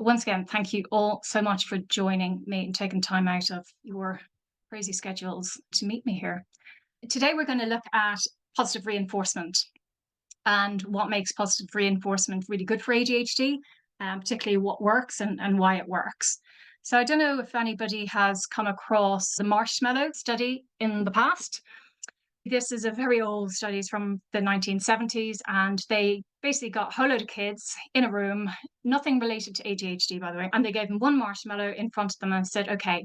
once again, thank you all so much for joining me and taking time out of your crazy schedules to meet me here. Today, we're going to look at positive reinforcement and what makes positive reinforcement really good for ADHD, particularly what works and why it works. So I don't know if anybody has come across the marshmallow study in the past. This is a very old study, it's from the 1970s, and they basically got a whole load of kids in a room, nothing related to ADHD, by the way, and they gave them one marshmallow in front of them and said, okay,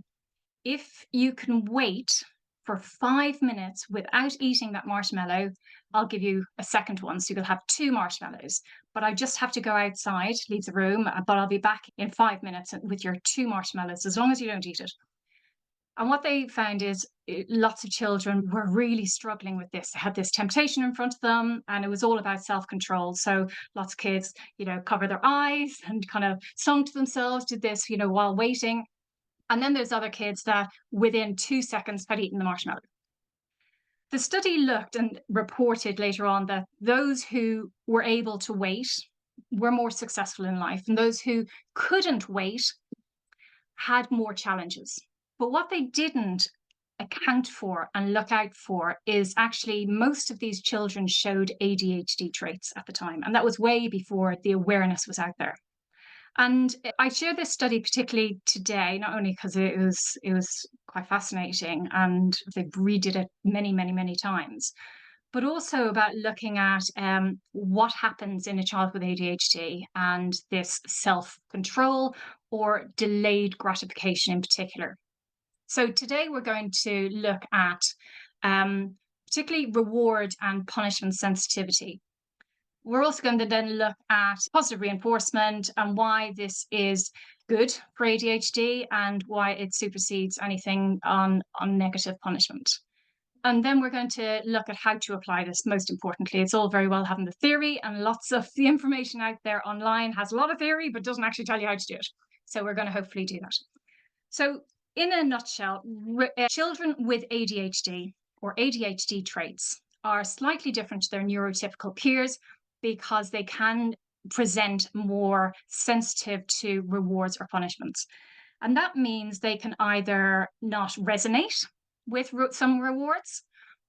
if you can wait for 5 minutes without eating that marshmallow, I'll give you a second one. So you'll have two marshmallows, but I just have to go outside, leave the room, but I'll be back in 5 minutes with your two marshmallows, as long as you don't eat it. And what they found is lots of children were really struggling with this. They had this temptation in front of them, and it was all about self-control. So lots of kids, cover their eyes and kind of sung to themselves, did this, while waiting. And then there's other kids that within 2 seconds had eaten the marshmallow. The study looked and reported later on that those who were able to wait were more successful in life, and those who couldn't wait had more challenges. But what they didn't account for and look out for is actually most of these children showed ADHD traits at the time. And that was way before the awareness was out there. And I share this study particularly today, not only because it was quite fascinating and they've redid it many, many, many times, but also about looking at what happens in a child with ADHD and this self-control or delayed gratification in particular. So today we're going to look at particularly reward and punishment sensitivity. We're also going to then look at positive reinforcement and why this is good for ADHD and why it supersedes anything on negative punishment. And then we're going to look at how to apply this, most importantly. It's all very well having the theory, and lots of the information out there online has a lot of theory, but doesn't actually tell you how to do it. So we're going to hopefully do that. So in a nutshell, children with ADHD or ADHD traits are slightly different to their neurotypical peers because they can present more sensitive to rewards or punishments. And that means they can either not resonate with some rewards,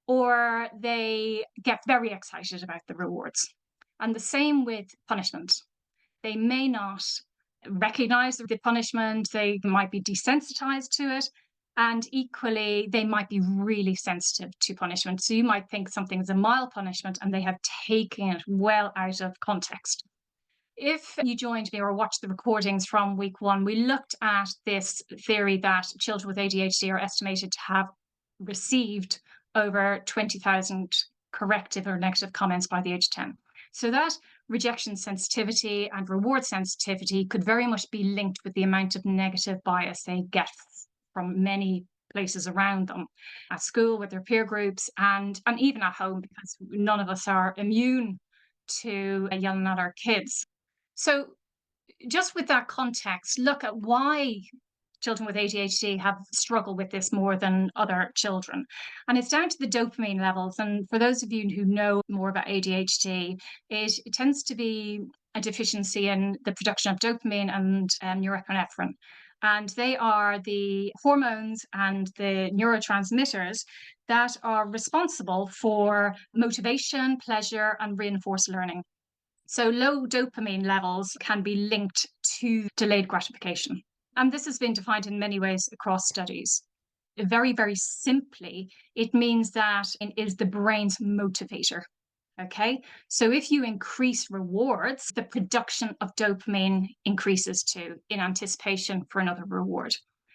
or they get very excited about the rewards. And the same with punishment. They may not recognize the punishment, they might be desensitized to it, and equally they might be really sensitive to punishment. So you might think something is a mild punishment and they have taken it well out of context. If you joined me or watched the recordings from week one, we looked at this theory that children with ADHD are estimated to have received over 20,000 corrective or negative comments by the age of 10. So that rejection sensitivity and reward sensitivity could very much be linked with the amount of negative bias they get from many places around them, at school with their peer groups, and even at home, because none of us are immune to yelling at our kids. So just with that context, look at why children with ADHD have struggled with this more than other children. And it's down to the dopamine levels. And for those of you who know more about ADHD, it tends to be a deficiency in the production of dopamine and norepinephrine. And they are the hormones and the neurotransmitters that are responsible for motivation, pleasure, and reinforced learning. So low dopamine levels can be linked to delayed gratification. And this has been defined in many ways across studies. Very, very simply, it means that it is the brain's motivator. Okay, so if you increase rewards, the production of dopamine increases too in anticipation for another reward.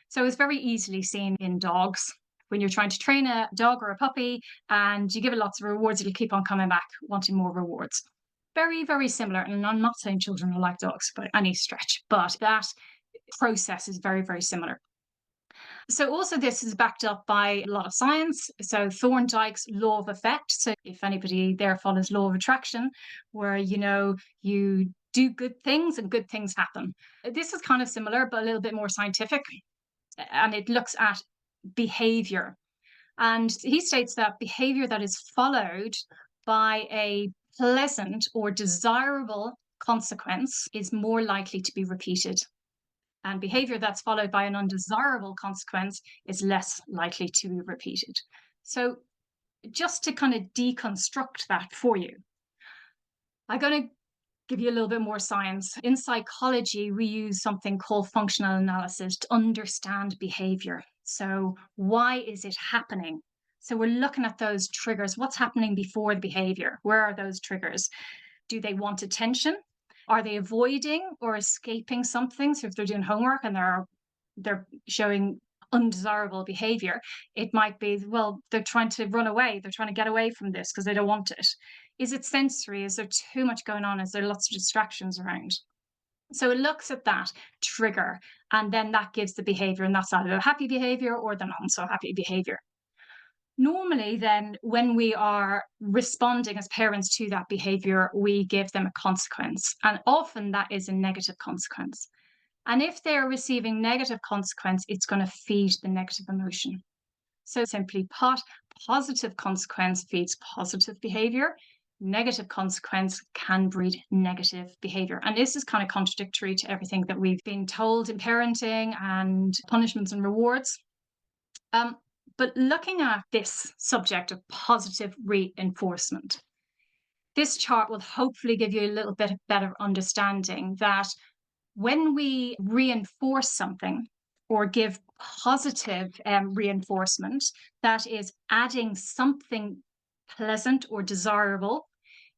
So it's very easily seen in dogs. When you're trying to train a dog or a puppy and you give it lots of rewards, it'll keep on coming back wanting more rewards. Very, very similar. And I'm not saying children are like dogs by any stretch, but that process is very, very similar. So also this is backed up by a lot of science. So Thorndike's law of effect. So if anybody there follows law of attraction, where, you do good things and good things happen. This is kind of similar, but a little bit more scientific. And it looks at behavior. And he states that behavior that is followed by a pleasant or desirable consequence is more likely to be repeated. And behavior that's followed by an undesirable consequence is less likely to be repeated. So, just to kind of deconstruct that for you, I'm going to give you a little bit more science. In psychology, we use something called functional analysis to understand behavior. So, why is it happening? So, we're looking at those triggers. What's happening before the behavior? Where are those triggers? Do they want attention? Are they avoiding or escaping something? So, if they're doing homework and they're showing undesirable behavior, it might be, well, they're trying to run away, they're trying to get away from this because they don't want it. Is it sensory? Is there too much going on? Is there lots of distractions around? So it looks at that trigger, and then that gives the behavior, and that's either a happy behavior or the not so happy behavior. Normally, then, when we are responding as parents to that behavior, we give them a consequence, and often that is a negative consequence. And if they're receiving negative consequence, it's going to feed the negative emotion. So simply put, positive consequence feeds positive behavior. Negative consequence can breed negative behavior. And this is kind of contradictory to everything that we've been told in parenting and punishments and rewards. But looking at this subject of positive reinforcement, this chart will hopefully give you a little bit of better understanding that when we reinforce something or give positive reinforcement, that is adding something pleasant or desirable,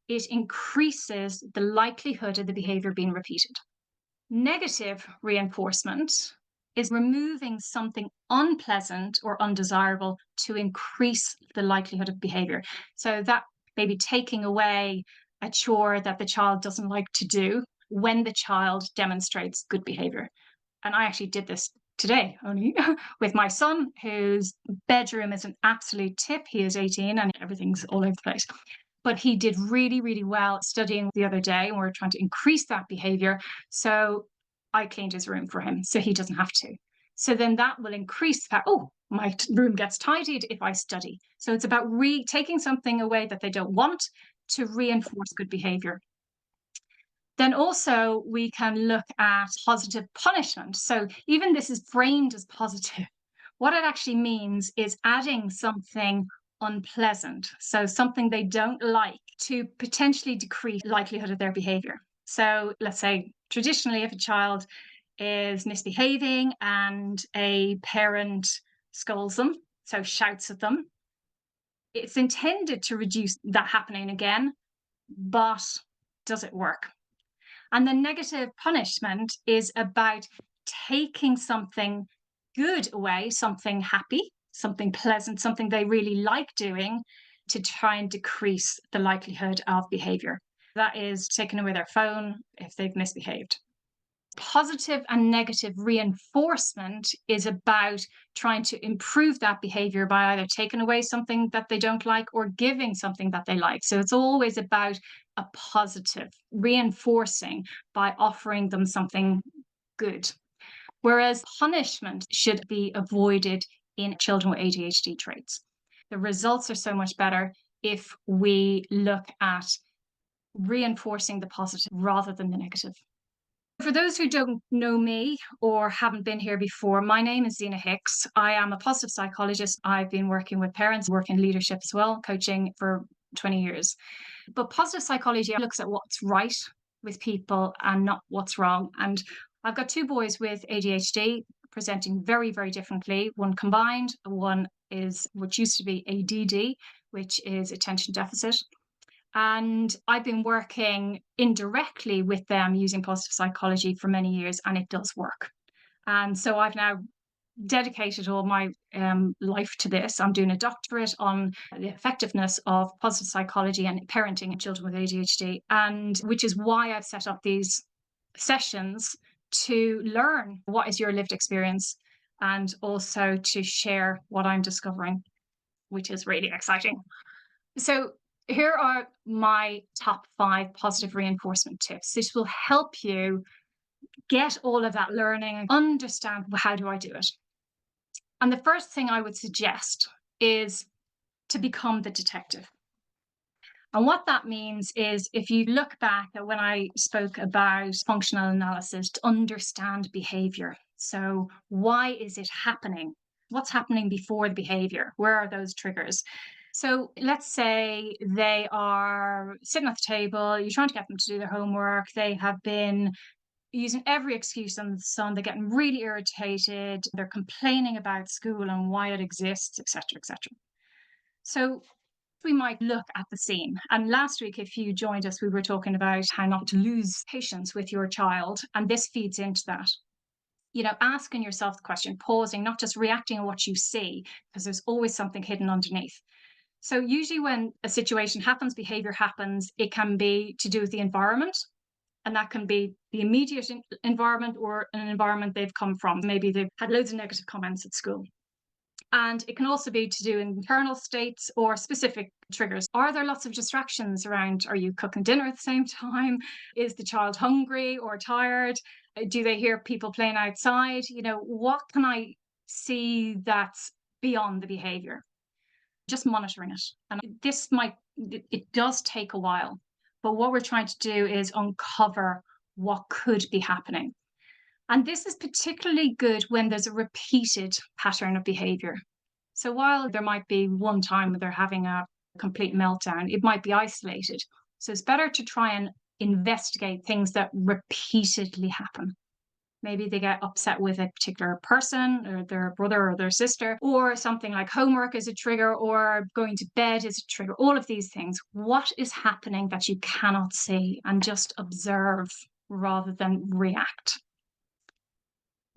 it increases the likelihood of the behavior being repeated. Negative reinforcement is removing something unpleasant or undesirable to increase the likelihood of behavior. So that may be taking away a chore that the child doesn't like to do when the child demonstrates good behavior. And I actually did this today only with my son, whose bedroom is an absolute tip. He is 18 and everything's all over the place. But he did really, really well studying the other day, and we're trying to increase that behavior. So I cleaned his room for him so he doesn't have to. So then that will increase that, oh, my room gets tidied if I study. So it's about taking something away that they don't want to reinforce good behavior. Then also we can look at positive punishment. So even this is framed as positive. What it actually means is adding something unpleasant, so something they don't like, to potentially decrease likelihood of their behavior. So let's say traditionally, if a child is misbehaving and a parent scolds them, so shouts at them, it's intended to reduce that happening again, but does it work? And the negative punishment is about taking something good away, something happy, something pleasant, something they really like doing, to try and decrease the likelihood of behavior. That is taking away their phone if they've misbehaved. Positive and negative reinforcement is about trying to improve that behavior by either taking away something that they don't like or giving something that they like. So it's always about a positive reinforcing by offering them something good. Whereas punishment should be avoided in children with ADHD traits. The results are so much better if we look at reinforcing the positive rather than the negative. For those who don't know me or haven't been here before, my name is Zena Hicks. I am a positive psychologist. I've been working with parents, work in leadership as well, coaching for 20 years. But positive psychology looks at what's right with people and not what's wrong. And I've got two boys with ADHD presenting very, very differently. One combined, one is what used to be ADD, which is attention deficit. And I've been working indirectly with them using positive psychology for many years, and it does work. And so I've now dedicated all my life to this. I'm doing a doctorate on the effectiveness of positive psychology and parenting children with ADHD, and which is why I've set up these sessions to learn what is your lived experience and also to share what I'm discovering, which is really exciting. So here are my top 5 positive reinforcement tips. This will help you get all of that learning and understand, how do I do it? And the first thing I would suggest is to become the detective. And what that means is if you look back at when I spoke about functional analysis to understand behavior. So, why is it happening? What's happening before the behavior? Where are those triggers? So, let's say they are sitting at the table, you're trying to get them to do their homework, they have been using every excuse on the sun, they're getting really irritated, they're complaining about school and why it exists, etc., etc. So we might look at the scene. And last week, if you joined us, we were talking about how not to lose patience with your child. And this feeds into that. Asking yourself the question, pausing, not just reacting on what you see, because there's always something hidden underneath. So, usually, when a situation happens, behavior happens, it can be to do with the environment. And that can be the immediate environment or an environment they've come from. Maybe they've had loads of negative comments at school. And it can also be to do internal states or specific triggers. Are there lots of distractions around? Are you cooking dinner at the same time? Is the child hungry or tired? Do they hear people playing outside? What can I see that's beyond the behavior? Just monitoring it. And it does take a while. But what we're trying to do is uncover what could be happening. And this is particularly good when there's a repeated pattern of behavior. So while there might be one time where they're having a complete meltdown, it might be isolated. So it's better to try and investigate things that repeatedly happen. Maybe they get upset with a particular person or their brother or their sister, or something like homework is a trigger, or going to bed is a trigger, all of these things. What is happening that you cannot see? And just observe rather than react.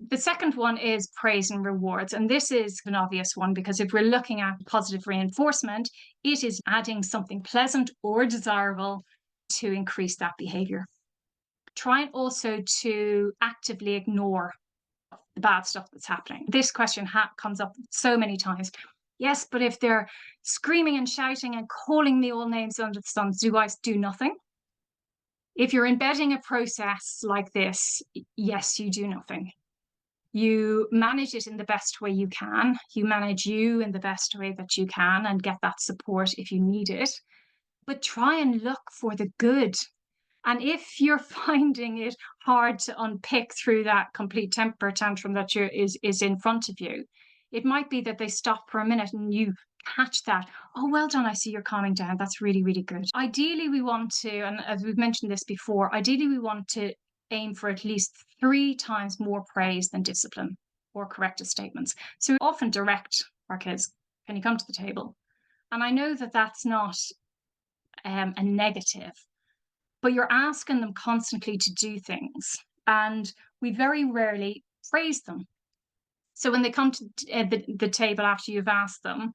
The second one is praise and rewards. And this is an obvious one because if we're looking at positive reinforcement, it is adding something pleasant or desirable to increase that behavior. Try also to actively ignore the bad stuff that's happening. This question comes up so many times. Yes, but if they're screaming and shouting and calling me all names under the sun, do I do nothing? If you're embedding a process like this, yes, you do nothing. You manage it in the best way you can. You manage you in the best way that you can and get that support if you need it. But try and look for the good. And if you're finding it hard to unpick through that complete temper tantrum that is in front of you, it might be that they stop for a minute and you catch that. Oh, well done. I see you're calming down. That's really, really good. Ideally, we want to, and as we've mentioned this before, ideally, we want to aim for at least 3 times more praise than discipline or corrective statements. So we often direct our kids, can you come to the table? And I know that that's not a negative, but you're asking them constantly to do things. And we very rarely praise them. So when they come to the table after you've asked them,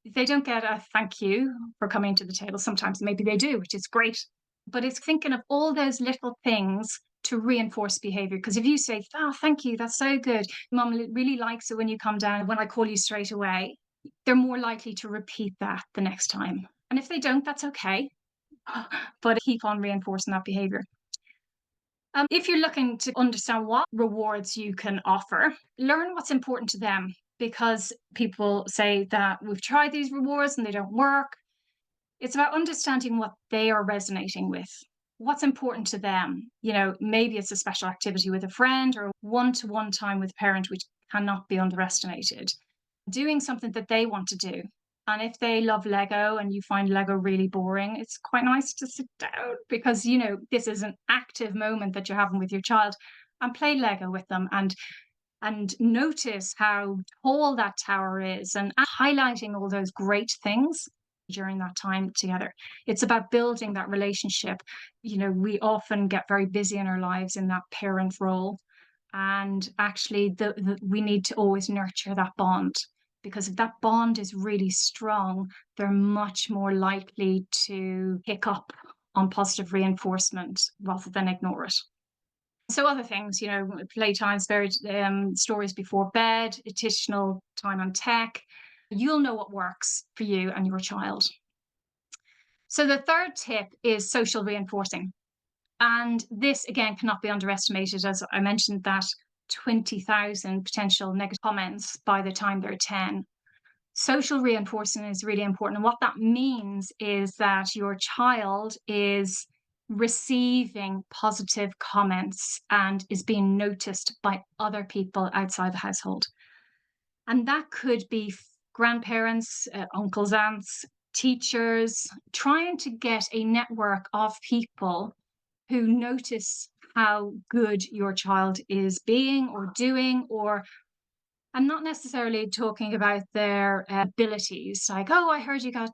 they don't get a thank you for coming to the table. Sometimes maybe they do, which is great. But it's thinking of all those little things to reinforce behavior. Because if you say, oh, thank you, that's so good. Mum really likes it when you come down, when I call you straight away, they're more likely to repeat that the next time. And if they don't, that's okay. But keep on reinforcing that behavior. If you're looking to understand what rewards you can offer, learn what's important to them, because people say that we've tried these rewards and they don't work. It's about understanding what they are resonating with, what's important to them. Maybe it's a special activity with a friend or one-to-one time with a parent, which cannot be underestimated. Doing something that they want to do. And if they love Lego and you find Lego really boring, it's quite nice to sit down because, this is an active moment that you're having with your child, and play Lego with them and notice how tall that tower is and highlighting all those great things during that time together. It's about building that relationship. We often get very busy in our lives in that parent role. And actually, we need to always nurture that bond, because if that bond is really strong, they're much more likely to pick up on positive reinforcement rather than ignore it. So other things, playtime, stories before bed, additional time on tech, you'll know what works for you and your child. So the third tip is social reinforcing. And this, again, cannot be underestimated. As I mentioned, that 20,000 potential negative comments by the time they're 10. Social reinforcement is really important. And what that means is that your child is receiving positive comments and is being noticed by other people outside the household. And that could be grandparents, uncles, aunts, teachers, trying to get a network of people who notice how good your child is being or doing, or I'm not necessarily talking about their abilities, like, oh, I heard you got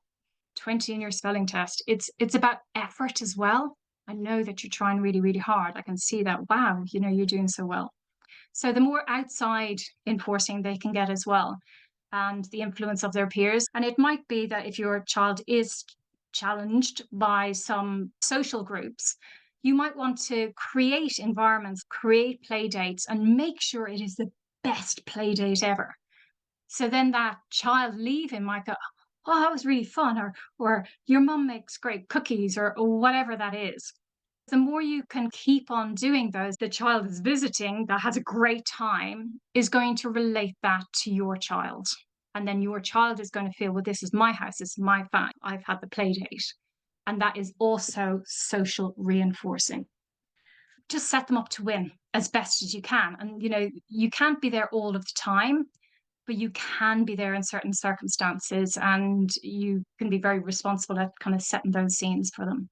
20 in your spelling test. It's about effort as well. I know that you're trying really, really hard. I can see that. Wow, you're doing so well. So the more outside enforcing they can get as well, and the influence of their peers. And it might be that if your child is challenged by some social groups, you might want to create environments, create play dates, and make sure it is the best play date ever. So then that child leaving might go, oh, that was really fun, or your mum makes great cookies, or whatever that is. The more you can keep on doing those, the child is visiting that has a great time is going to relate that to your child. And then your child is going to feel, well, this is my house, this is my fun. I've had the play date. And that is also social reinforcing. Just set them up to win as best as you can. And, you can't be there all of the time, but you can be there in certain circumstances and you can be very responsible at kind of setting those scenes for them.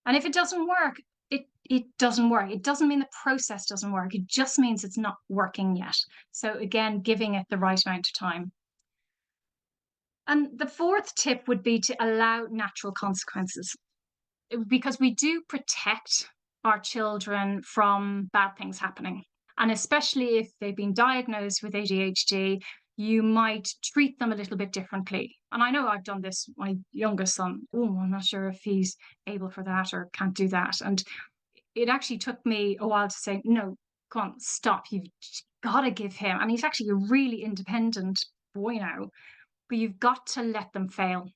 And if it doesn't work, it doesn't work. It doesn't mean the process doesn't work. It just means it's not working yet. So again, giving it the right amount of time. And the fourth tip would be to allow natural consequences, because we do protect our children from bad things happening. And especially if they've been diagnosed with ADHD, you might treat them a little bit differently. And I know I've done this, my youngest son. Oh, I'm not sure if he's able for that or can't do that. And it actually took me a while to say, no, come on, stop. You've got to give him. I mean, he's actually a really independent boy now, but you've got to let them fail.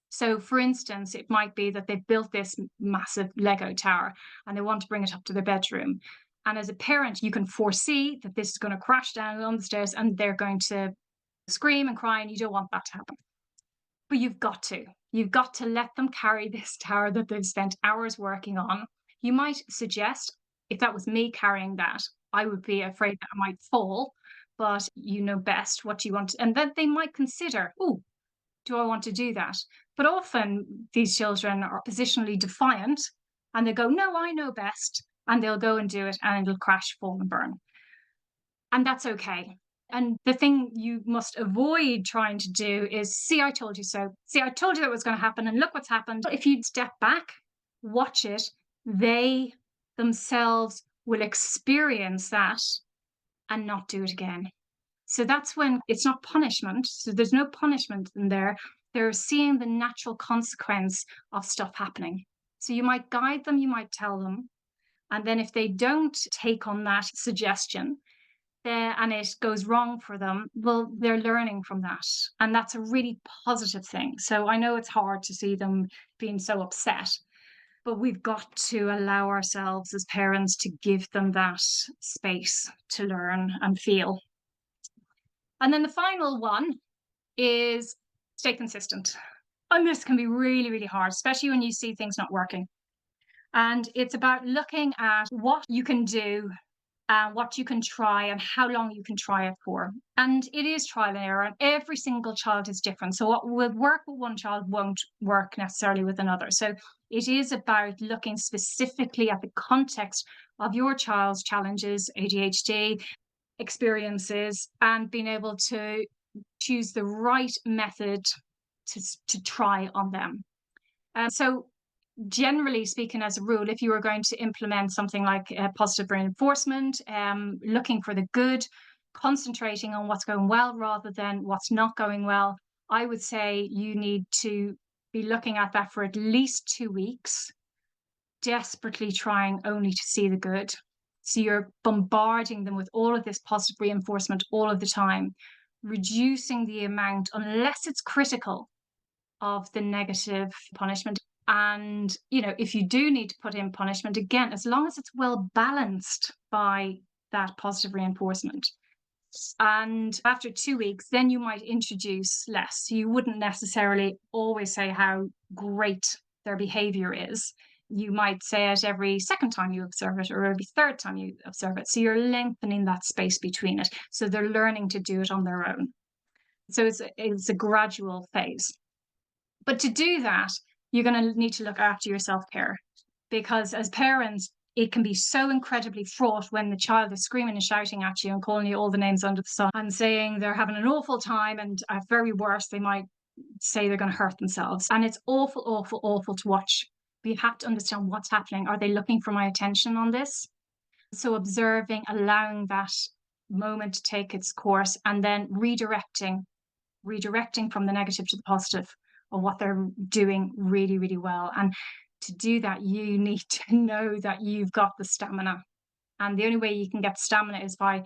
So, for instance, it might be that they've built this massive Lego tower and they want to bring it up to their bedroom. And as a parent, you can foresee that this is going to crash down on the stairs and they're going to scream and cry, and you don't want that to happen. But you've got to. You've got to let them carry this tower that they've spent hours working on. You might suggest, if that was me carrying that, I would be afraid that I might fall, but you know best what you want. And then they might consider, oh, do I want to do that? But often these children are positionally defiant and they go, no, I know best. And they'll go and do it and it'll crash, fall, and burn. And that's okay. And the thing you must avoid trying to do is, see, I told you so. See, I told you that was going to happen, and look what's happened. If you step back, watch it, they themselves will experience that and not do it again. So that's when it's not punishment. So there's no punishment in there. They're seeing the natural consequence of stuff happening. So you might guide them, you might tell them. And then if they don't take on that suggestion, and it goes wrong for them, well, they're learning from that. And that's a really positive thing. So I know it's hard to see them being so upset, but we've got to allow ourselves as parents to give them that space to learn and feel. And then the final one is stay consistent. And this can be really, really hard, especially when you see things not working. And it's about looking at what you can do, what you can try, and how long you can try it for. And it is trial and error, and every single child is different. So what will work with one child won't work necessarily with another. So it is about looking specifically at the context of your child's challenges, ADHD, experiences, and being able to choose the right method to try on them. So generally speaking, as a rule, if you are going to implement something like positive reinforcement, looking for the good, concentrating on what's going well rather than what's not going well, I would say you need to be looking at that for at least 2 weeks, desperately trying only to see the good. So you're bombarding them with all of this positive reinforcement all of the time, reducing the amount, unless it's critical, of the negative punishment. And, if you do need to put in punishment, again, as long as it's well balanced by that positive reinforcement. And after 2 weeks, then you might introduce less. So you wouldn't necessarily always say how great their behavior is. You might say it every second time you observe it or every third time you observe it. So you're lengthening that space between it. So they're learning to do it on their own. So it's a gradual phase. But to do that, you're going to need to look after your self care, because as parents, it can be so incredibly fraught when the child is screaming and shouting at you and calling you all the names under the sun and saying they're having an awful time. And at very worst, they might say they're going to hurt themselves. And it's awful, awful, awful to watch. But you have to understand what's happening. Are they looking for my attention on this? So observing, allowing that moment to take its course, and then redirecting from the negative to the positive of what they're doing really, really well. And to do that, you need to know that you've got the stamina. And the only way you can get stamina is by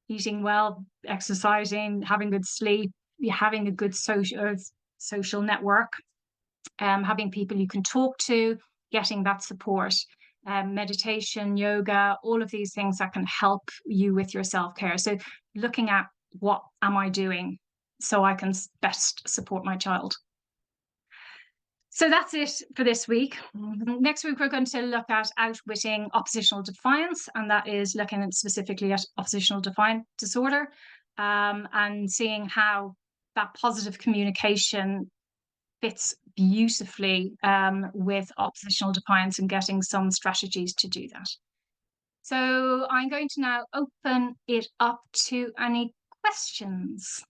eating well, exercising, having good sleep, having a good social network, having people you can talk to, getting that support, meditation, yoga, all of these things that can help you with your self-care. So looking at, what am I doing so I can best support my child? So that's it for this week. Next week, we're going to look at outwitting oppositional defiance, and that is looking at specifically at oppositional defiant disorder, and seeing how that positive communication fits beautifully with oppositional defiance, and getting some strategies to do that. So I'm going to now open it up to any questions.